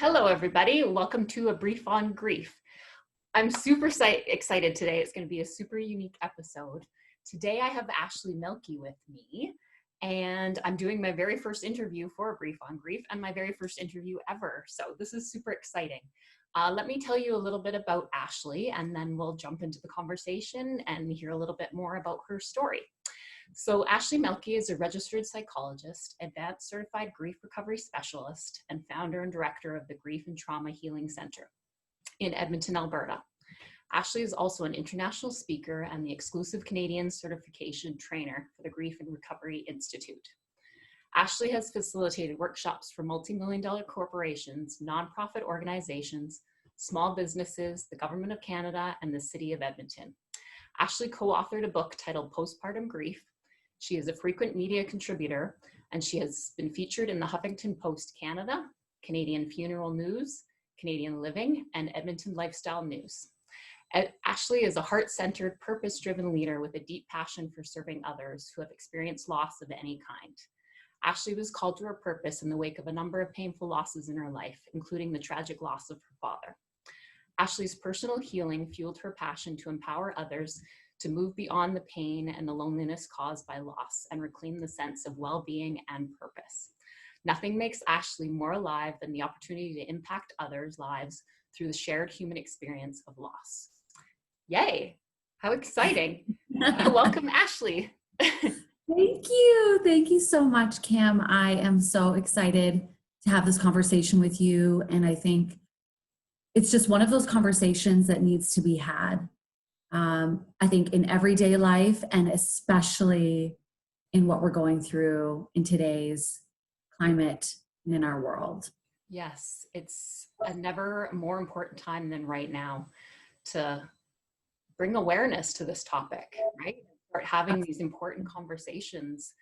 Hello, everybody. Welcome to A Brief on Grief. I'm super excited today. It's going to be a super unique episode. Today, I have Ashley Mielke with me, and I'm doing my very first interview for A Brief on Grief and my very first interview ever. So this is super exciting. Let me tell you a little bit about Ashley, and then we'll jump into the conversation and hear a little bit more about her story. So Ashley Mielke is a registered psychologist, advanced certified grief recovery specialist, and founder and director of the Grief and Trauma Healing Center in Edmonton, Alberta. Ashley is also an international speaker and the exclusive Canadian certification trainer for the Grief and Recovery Institute. Ashley has facilitated workshops for multi-million-dollar corporations, nonprofit organizations, small businesses, the Government of Canada, and the City of Edmonton. Ashley co-authored a book titled Postpartum Grief. She is a frequent media contributor, and she has been featured in the Huffington Post Canada, Canadian Funeral News, Canadian Living, and Edmonton Lifestyle News. Ashley is a heart-centered, purpose-driven leader with a deep passion for serving others who have experienced loss of any kind. Ashley was called to her purpose in the wake of a number of painful losses in her life, including the tragic loss of her father. Ashley's personal healing fueled her passion to empower others to move beyond the pain and the loneliness caused by loss and reclaim the sense of well-being and purpose. Nothing makes Ashley more alive than the opportunity to impact others' lives through the shared human experience of loss. Yay! How exciting. Welcome, Ashley. Thank you. Thank you so much, Cam. I am so excited to have this conversation with you. And I think it's just one of those conversations that needs to be had. I think in everyday life, and especially in what we're going through in today's climate and in our world. Yes, it's a never more important time than right now to bring awareness to this topic, right? Start having these important conversations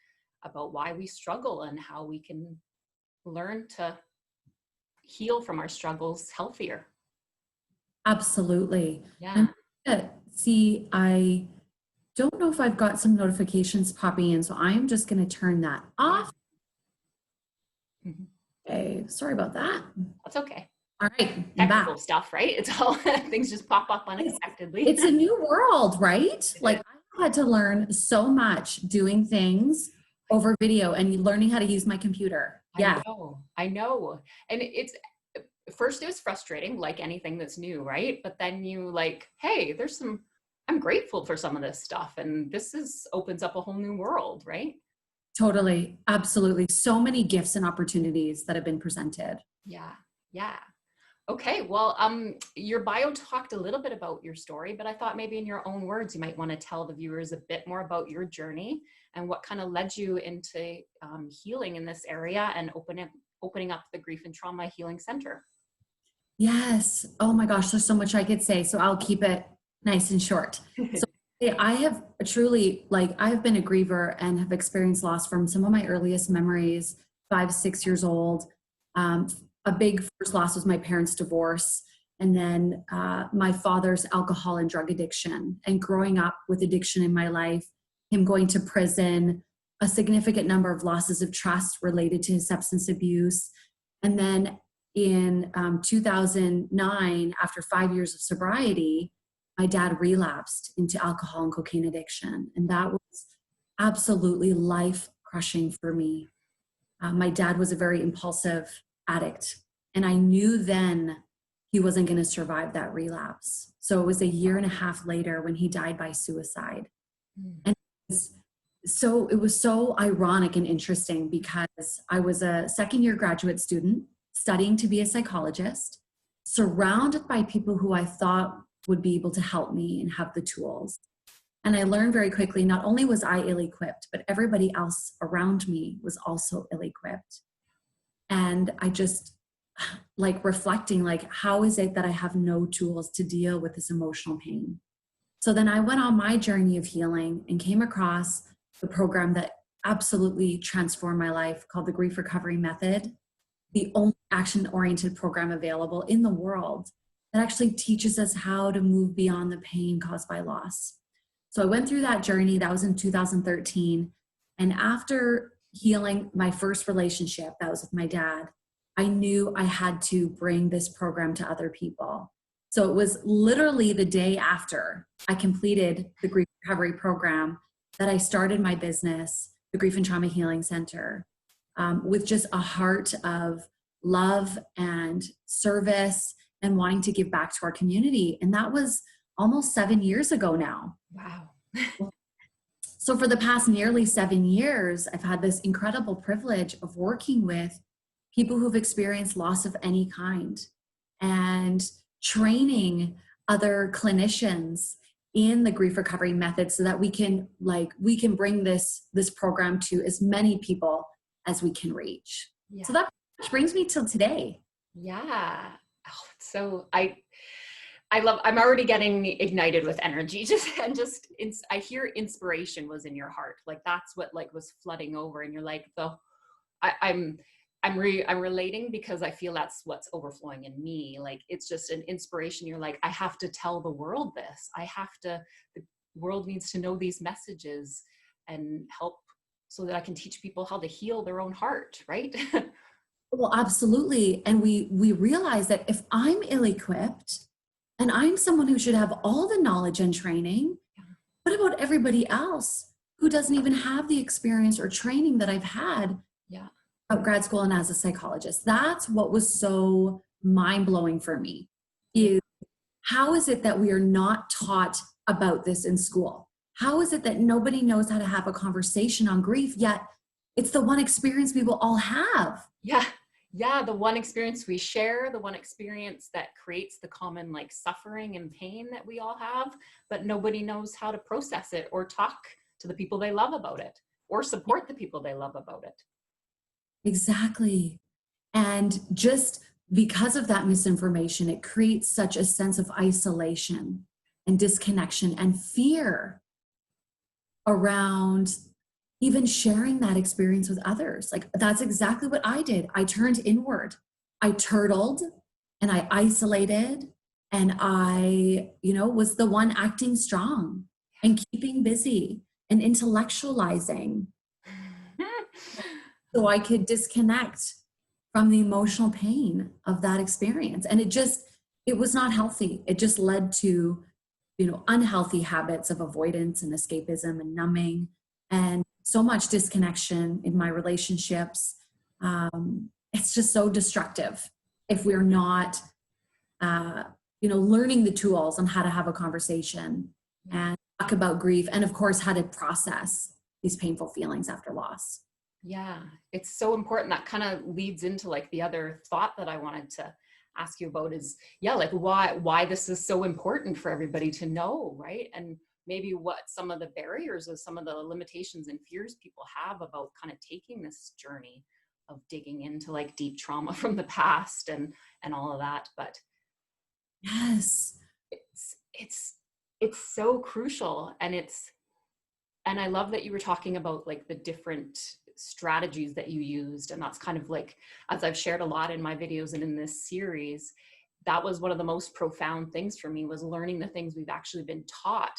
about why we struggle and how we can learn to heal from our struggles healthier. Absolutely. Yeah. See, I don't know if I've got some notifications popping in, so I'm just going to turn that off. Mm-hmm. Okay, sorry about that. That's okay. All right, technical stuff, right? It's all things just pop up unexpectedly. It's a new world, right? Like I had to learn so much doing things over video and learning how to use my computer. Yeah, I know. And first it was frustrating, like anything that's new, right? But then you like, hey, I'm grateful for some of this stuff, and opens up a whole new world, right? Totally, absolutely. So many gifts and opportunities that have been presented. Yeah. Okay, well, your bio talked a little bit about your story, but I thought maybe in your own words, you might want to tell the viewers a bit more about your journey and what kind of led you into healing in this area and opening up the Grief and Trauma Healing Center. Yes. Oh my gosh, there's so much I could say, so I'll keep it nice and short. So I have truly, I have been a griever and have experienced loss from some of my earliest memories, 5, 6 years old. A big first loss was my parents' divorce, and then my father's alcohol and drug addiction, and growing up with addiction in my life, him going to prison, a significant number of losses of trust related to his substance abuse. And then in 2009, after 5 years of sobriety, my dad relapsed into alcohol and cocaine addiction. And that was absolutely life-crushing for me. My dad was a very impulsive addict, and I knew then he wasn't going to survive that relapse. So it was a year and a half later when he died by suicide. And it was so ironic and interesting because I was a second-year graduate student studying to be a psychologist, surrounded by people who I thought would be able to help me and have the tools. And I learned very quickly, not only was I ill-equipped, but everybody else around me was also ill-equipped. And I just reflecting, how is it that I have no tools to deal with this emotional pain? So then I went on my journey of healing and came across the program that absolutely transformed my life, called the Grief Recovery Method, the only action-oriented program available in the world that actually teaches us how to move beyond the pain caused by loss. So I went through that journey. That was in 2013. And after healing my first relationship, that was with my dad, I knew I had to bring this program to other people. So it was literally the day after I completed the grief recovery program that I started my business, the Grief and Trauma Healing Center, with just a heart of love and service and wanting to give back to our community. And that was almost 7 years ago now. Wow. So for the past nearly 7 years, I've had this incredible privilege of working with people who've experienced loss of any kind and training other clinicians in the grief recovery method so that we can bring this program to as many people as we can reach. Yeah. So that brings me till today. Yeah. Oh, so I'm already getting ignited with energy. I hear inspiration was in your heart. Like that's what like was flooding over, and you're like, I'm relating because I feel that's what's overflowing in me. Like it's just an inspiration. You're like, I have to tell the world this. The world needs to know these messages and help so that I can teach people how to heal their own heart, right? Well, absolutely. And we realize that if I'm ill-equipped and I'm someone who should have all the knowledge and training, what about everybody else who doesn't even have the experience or training that I've had at grad school and as a psychologist? That's what was so mind-blowing for me, is how is it that we are not taught about this in school? How is it that nobody knows how to have a conversation on grief, yet it's the one experience we will all have? Yeah, the one experience we share, the one experience that creates the common like suffering and pain that we all have, but nobody knows how to process it or talk to the people they love about it or support the people they love about it. Exactly. And just because of that misinformation, it creates such a sense of isolation and disconnection and fear around even sharing that experience with others. Like that's exactly what I did. I turned inward. I turtled and I isolated, and I, was the one acting strong and keeping busy and intellectualizing so I could disconnect from the emotional pain of that experience. And it was not healthy. It just led to, unhealthy habits of avoidance and escapism and numbing, and so much disconnection in my relationships. It's just so destructive if we're not, learning the tools on how to have a conversation and talk about grief, and of course, how to process these painful feelings after loss. Yeah, it's so important. That kind of leads into like the other thought that I wanted to ask you about is, like why this is so important for everybody to know, right? And maybe what some of the barriers or some of the limitations and fears people have about kind of taking this journey of digging into like deep trauma from the past and all of that. But yes, it's so crucial. And I love that you were talking about like the different strategies that you used. And that's kind of like, as I've shared a lot in my videos and in this series, that was one of the most profound things for me, was learning the things we've actually been taught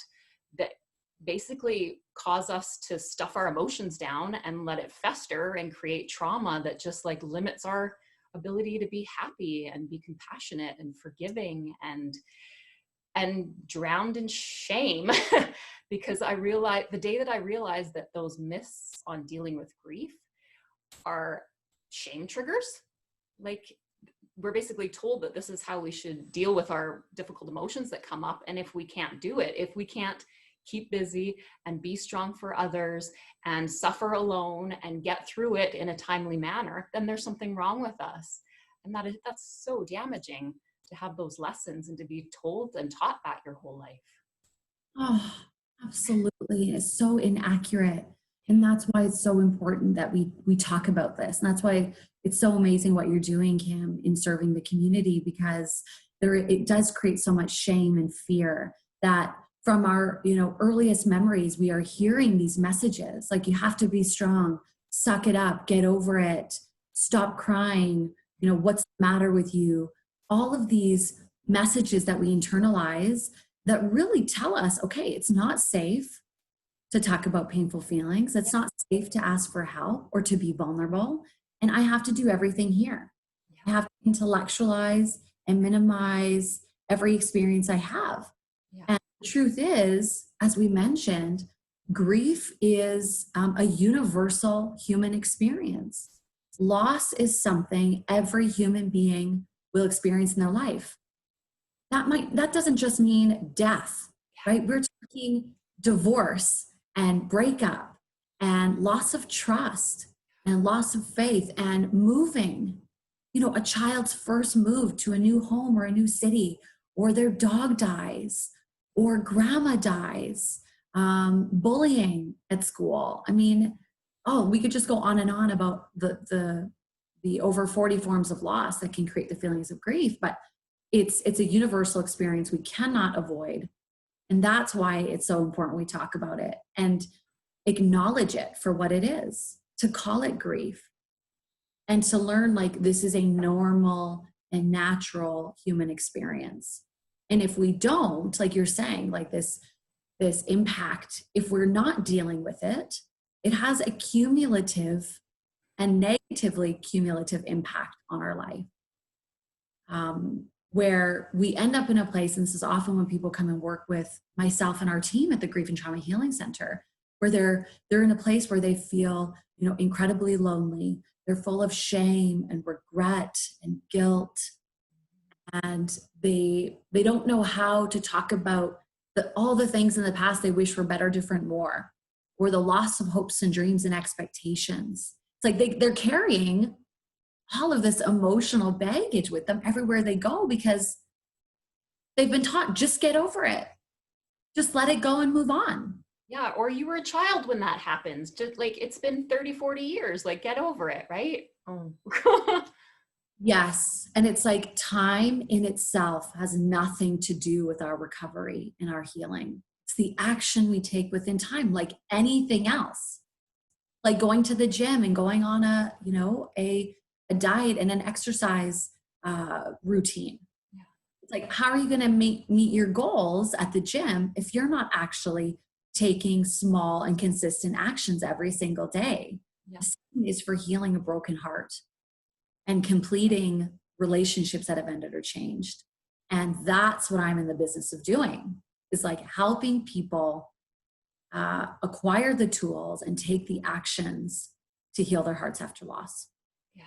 that basically cause us to stuff our emotions down and let it fester and create trauma that just like limits our ability to be happy and be compassionate and forgiving and drowned in shame. Because I realized the day that I realized that those myths on dealing with grief are shame triggers. Like we're basically told that this is how we should deal with our difficult emotions that come up. And if we can't do it, if we can't keep busy and be strong for others and suffer alone and get through it in a timely manner, then there's something wrong with us. And that's so damaging to have those lessons and to be told and taught that your whole life. Oh, absolutely. It's so inaccurate. And that's why it's so important that we talk about this. And that's why it's so amazing what you're doing, Kim, in serving the community, because it does create so much shame and fear that from our, earliest memories, we are hearing these messages like, you have to be strong, suck it up, get over it, stop crying, what's the matter with you? All of these messages that we internalize that really tell us, okay, it's not safe to talk about painful feelings. It's not safe to ask for help or to be vulnerable. And I have to do everything here. I have to intellectualize and minimize every experience I have. Yeah. And the truth is, as we mentioned, grief is a universal human experience. Loss is something every human being will experience in their life. That doesn't just mean death, right? We're talking divorce and breakup and loss of trust and loss of faith and moving. A child's first move to a new home or a new city, or their dog dies, or grandma dies, bullying at school. I mean, oh, we could just go on and on about the over 40 forms of loss that can create the feelings of grief, but it's a universal experience we cannot avoid. And that's why it's so important we talk about it and acknowledge it for what it is, to call it grief, and to learn like this is a normal and natural human experience. And if we don't, like you're saying, like this impact, if we're not dealing with it, it has a cumulative and negatively cumulative impact on our life. Where we end up in a place, and this is often when people come and work with myself and our team at the Grief and Trauma Healing Center, where they're in a place where they feel, incredibly lonely. They're full of shame and regret and guilt, and they don't know how to talk about all the things in the past they wish were better, different, more, or the loss of hopes and dreams and expectations. It's like they're carrying all of this emotional baggage with them everywhere they go because they've been taught, just get over it. Just let it go and move on. Yeah. Or you were a child when that happens. Just like, it's been 30, 40 years, like get over it. Right. Oh. Yes. And it's like time in itself has nothing to do with our recovery and our healing. It's the action we take within time, like anything else, like going to the gym and going on a diet and an exercise routine. Yeah. It's like, how are you going to meet your goals at the gym if you're not actually taking small and consistent actions every single day? Yeah. The same is for healing a broken heart and completing relationships that have ended or changed. And that's what I'm in the business of doing, is like helping people acquire the tools and take the actions to heal their hearts after loss. Yeah.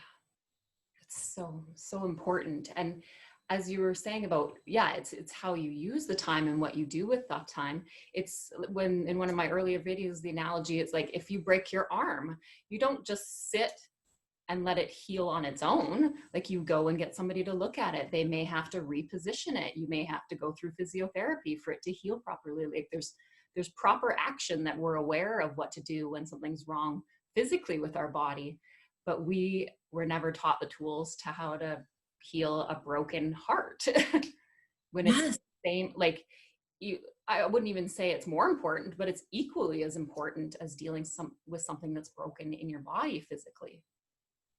It's so important. And as you were saying about, it's how you use the time and what you do with that time. It's when in one of my earlier videos, the analogy, it's like, if you break your arm, you don't just sit and let it heal on its own. Like, you go and get somebody to look at it. They may have to reposition it. You may have to go through physiotherapy for it to heal properly. Like, there's proper action that we're aware of what to do when something's wrong physically with our body, but we were never taught the tools to how to heal a broken heart. When it's the same, like, I wouldn't even say it's more important, but it's equally as important as dealing with something that's broken in your body physically.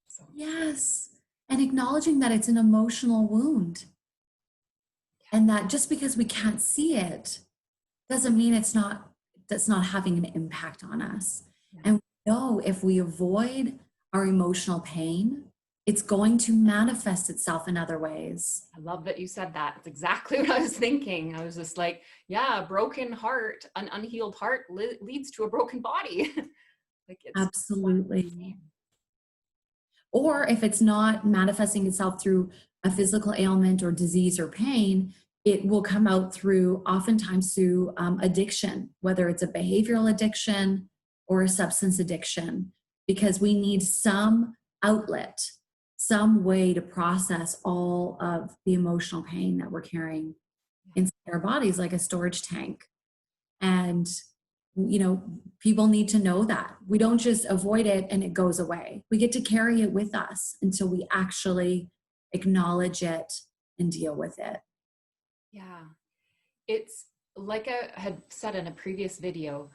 So. Yes. And acknowledging that it's an emotional wound, and that just because we can't see it doesn't mean that's not having an impact on us. Yeah. And we know if we avoid our emotional pain, it's going to manifest itself in other ways. I love that you said that. It's exactly what I was thinking. I was just like, yeah, a broken heart, an unhealed heart leads to a broken body. Like, it's absolutely. Or if it's not manifesting itself through a physical ailment or disease or pain, it will come out oftentimes through addiction, whether it's a behavioral addiction or a substance addiction, because we need some outlet, some way to process all of the emotional pain that we're carrying inside our bodies, like a storage tank. And people need to know that we don't just avoid it and it goes away. We get to carry it with us until we actually acknowledge it and deal with it. Yeah. It's like I had said in a previous video,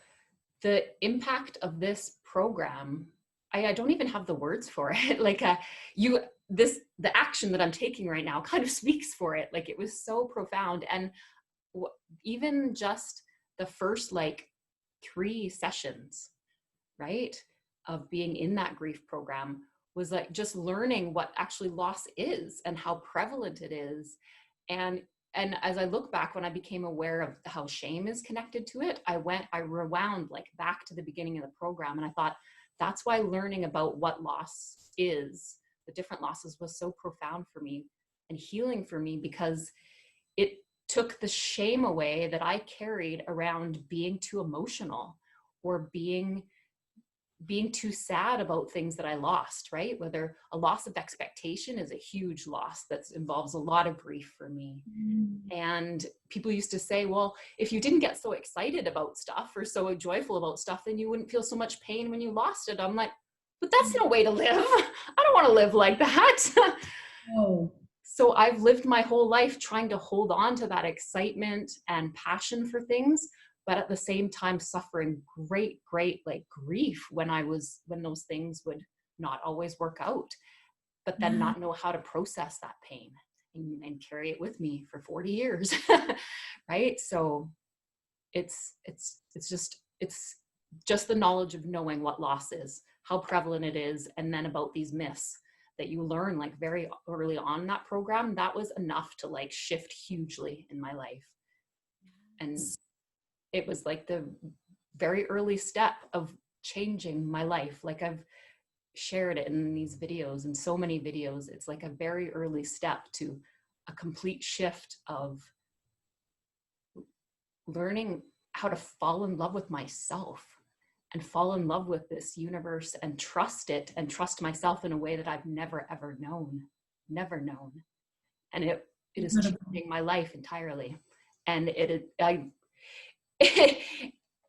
the impact of this program, I don't even have the words for it. Like the action that I'm taking right now kind of speaks for it. Like, it was so profound. And even just the first 3 sessions, right, of being in that grief program was like just learning what actually loss is and how prevalent it is. And as I look back, when I became aware of how shame is connected to it, I rewound like back to the beginning of the program. And I thought, that's why learning about what loss is, the different losses, was so profound for me and healing for me, because it took the shame away that I carried around being too emotional or being too sad about things that I lost, right? Whether a loss of expectation is a huge loss that involves a lot of grief for me. And people used to say, well, if you didn't get so excited about stuff or so joyful about stuff, then you wouldn't feel so much pain when you lost it. I'm like, but that's no way to live. I don't want to live like that. Oh. So I've lived my whole life trying to hold on to that excitement and passion for things, but at the same time suffering great like grief when those things would not always work out, but then not know how to process that pain and carry it with me for 40 years. Right? So it's just the knowledge of knowing what loss is, how prevalent it is, and then about these myths that you learn like very early on in that program. That was enough to like shift hugely in my life. And it was like the very early step of changing my life. Like I've shared it in these videos, in so many videos. It's like a very early step to a complete shift of learning how to fall in love with myself and fall in love with this universe and trust it and trust myself in a way that I've never, ever known. And it is changing my life entirely. And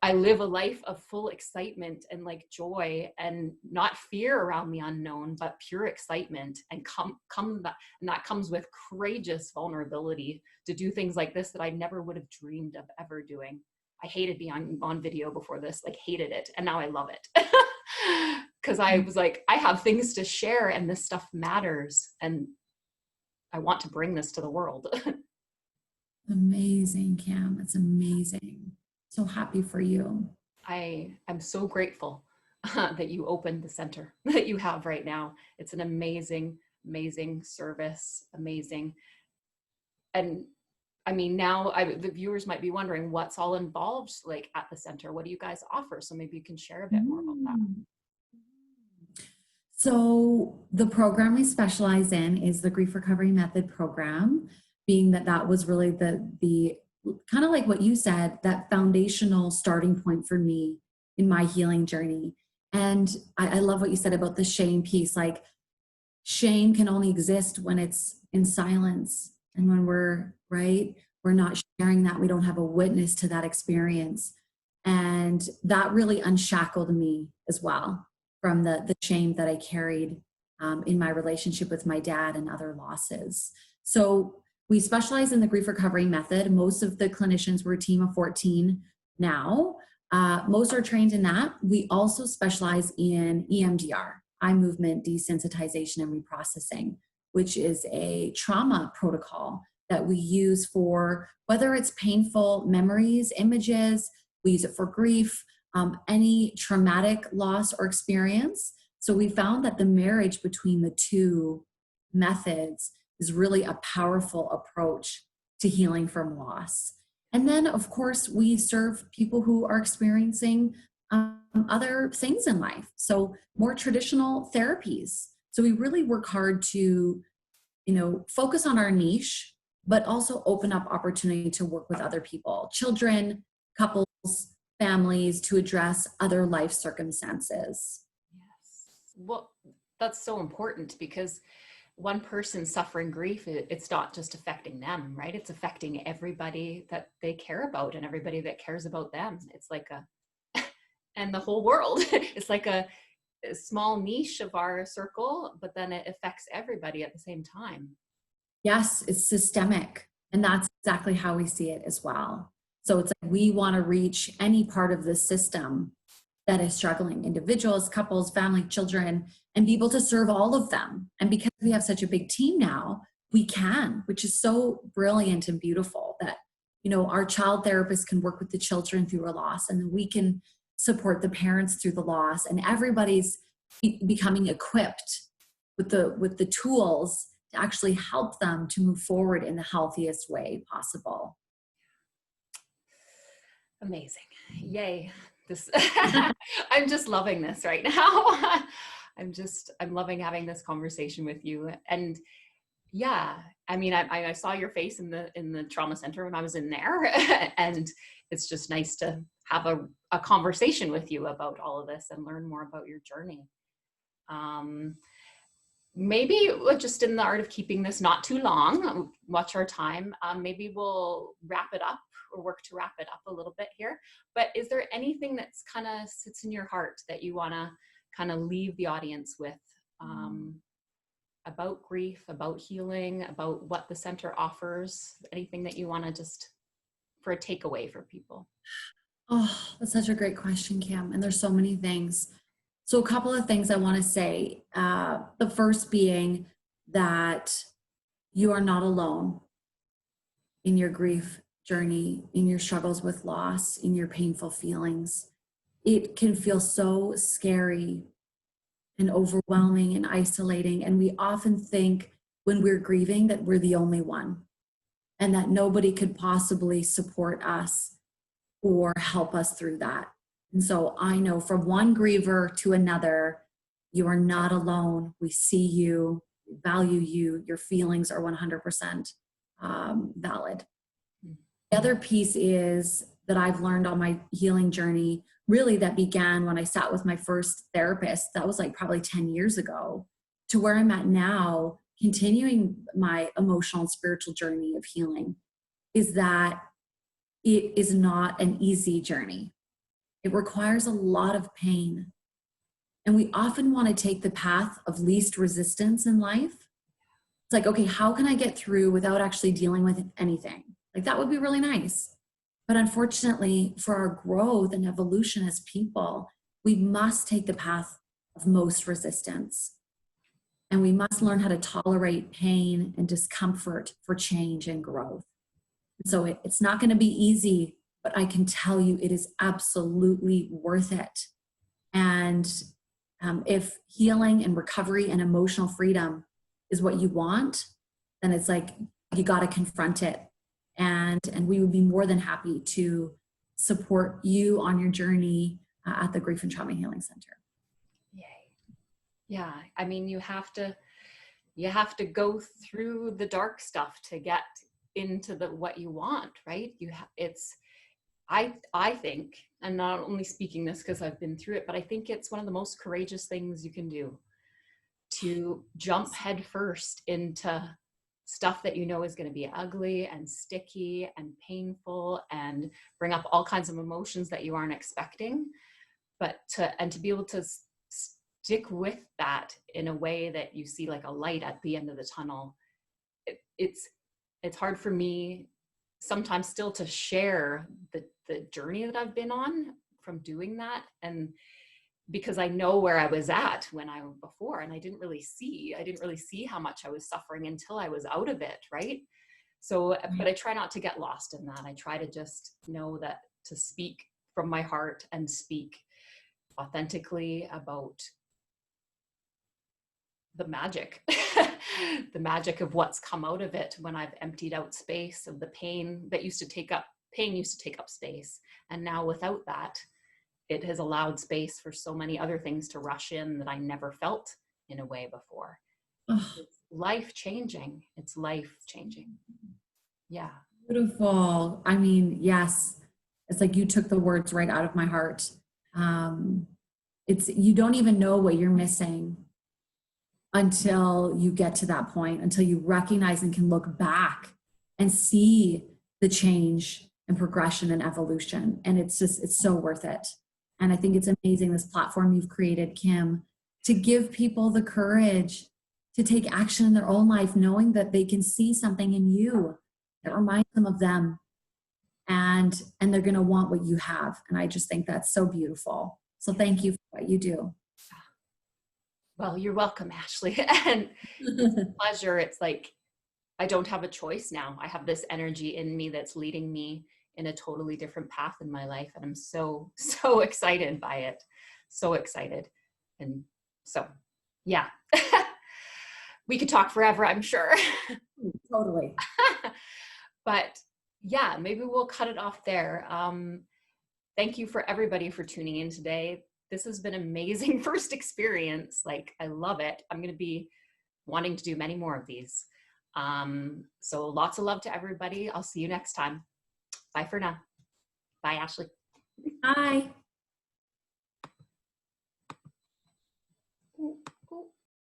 I live a life of full excitement and like joy and not fear around the unknown, but pure excitement. And and that comes with courageous vulnerability to do things like this that I never would have dreamed of ever doing. I hated being on video before this, like hated it. And now I love it. Because I was like, I have things to share and this stuff matters. And I want to bring this to the world. Amazing, Cam. It's amazing. So happy for you. I'm so grateful that you opened the center that you have right now. It's an amazing, amazing service. Amazing. And I mean, now the viewers might be wondering what's all involved like at the center. What do you guys offer? So maybe you can share a bit more about that. So the program we specialize in is the Grief Recovery Method program, being that was really the kind of like what you said, that foundational starting point for me in my healing journey. And I love what you said about the shame piece. Like shame can only exist when it's in silence. And when we're not sharing that, we don't have a witness to that experience. And that really unshackled me as well from the shame that I carried in my relationship with my dad and other losses. So we specialize in the grief recovery method. Most of the clinicians, we're a team of 14 now. Most are trained in that. We also specialize in EMDR, eye movement desensitization and reprocessing, which is a trauma protocol that we use for whether it's painful memories, images, we use it for grief, any traumatic loss or experience. So we found that the marriage between the two methods is really a powerful approach to healing from loss. And then, of course, we serve people who are experiencing other things in life. So more traditional therapies. So we really work hard to, focus on our niche, but also open up opportunity to work with other people, children, couples, families, to address other life circumstances. Yes. Well, that's so important, because one person suffering grief, it's not just affecting them, right? It's affecting everybody that they care about and everybody that cares about them. It's like and the whole world. It's like a small niche of our circle, but then it affects everybody at the same time. Yes, it's systemic. And that's exactly how we see it as well. So it's like we want to reach any part of the system that is struggling, individuals, couples, family, children, and be able to serve all of them. And because we have such a big team now, we can, which is so brilliant and beautiful that, our child therapists can work with the children through a loss, and then we can support the parents through the loss, and everybody's becoming equipped with the tools to actually help them to move forward in the healthiest way possible. Amazing. Yay. This I'm just loving this right now. I'm loving having this conversation with you. And yeah, I mean, I saw your face in the trauma center when I was in there, and it's just nice to have a conversation with you about all of this and learn more about your journey. Maybe just in the art of keeping this not too long, watch our time. Maybe we'll wrap it up or work to wrap it up a little bit here. But is there anything that's kind of sits in your heart that you want to kind of leave the audience with about grief, about healing, about what the center offers? Anything that you want to just for a takeaway for people? Oh, that's such a great question, Kim. And there's so many things. So a couple of things I want to say. The first being that you are not alone in your grief journey, in your struggles with loss, in your painful feelings. It can feel so scary and overwhelming and isolating. And we often think when we're grieving that we're the only one and that nobody could possibly support us or help us through that. And so I know from one griever to another, you are not alone. We see you, we value you, your feelings are 100% valid. The other piece is that I've learned on my healing journey, really that began when I sat with my first therapist, that was like probably 10 years ago, to where I'm at now, continuing my emotional and spiritual journey of healing, is that it is not an easy journey. It requires a lot of pain. And we often want to take the path of least resistance in life. It's like, okay, how can I get through without actually dealing with anything? Like that would be really nice. But unfortunately, for our growth and evolution as people, we must take the path of most resistance. And we must learn how to tolerate pain and discomfort for change and growth. So it's not going to be easy, but I can tell you it is absolutely worth it. And if healing and recovery and emotional freedom is what you want, then it's like you got to confront it. And we would be more than happy to support you on your journey at the Grief and Trauma Healing Center. Yay. Yeah, I mean, you have to go through the dark stuff to get into what you want, right? I think, and not only speaking this because I've been through it, but I think it's one of the most courageous things you can do, to jump headfirst into stuff that you know is going to be ugly and sticky and painful and bring up all kinds of emotions that you aren't expecting, but to be able to stick with that in a way that you see like a light at the end of the tunnel. It's hard for me sometimes still to share the journey that I've been on from doing that, and because I know where I was at before, and I didn't really see how much I was suffering until I was out of it, right? So, but I try not to get lost in that. I try to just know that to speak from my heart and speak authentically about the magic, the magic of what's come out of it when I've emptied out space of the pain that used to take up space. And now without that, it has allowed space for so many other things to rush in that I never felt in a way before. It's life-changing. It's life-changing. Yeah. Beautiful. I mean, yes, it's like you took the words right out of my heart. You don't even know what you're missing until you get to that point, until you recognize and can look back and see the change and progression and evolution. And it's so worth it. And I think it's amazing, this platform you've created, Kim, to give people the courage to take action in their own life, knowing that they can see something in you that reminds them of them, and they're going to want what you have. And I just think that's so beautiful. So thank you for what you do. Well, you're welcome, Ashley. And it's a pleasure. It's like, I don't have a choice now. I have this energy in me that's leading me in a totally different path in my life. And I'm so, so excited by it. So excited. And so, yeah. we could talk forever, I'm sure. Totally. But yeah, maybe we'll cut it off there. Thank you for everybody for tuning in today. This has been an amazing first experience. Like, I love it. I'm going to be wanting to do many more of these. So lots of love to everybody. I'll see you next time. Bye for now. Bye, Ashley. Bye.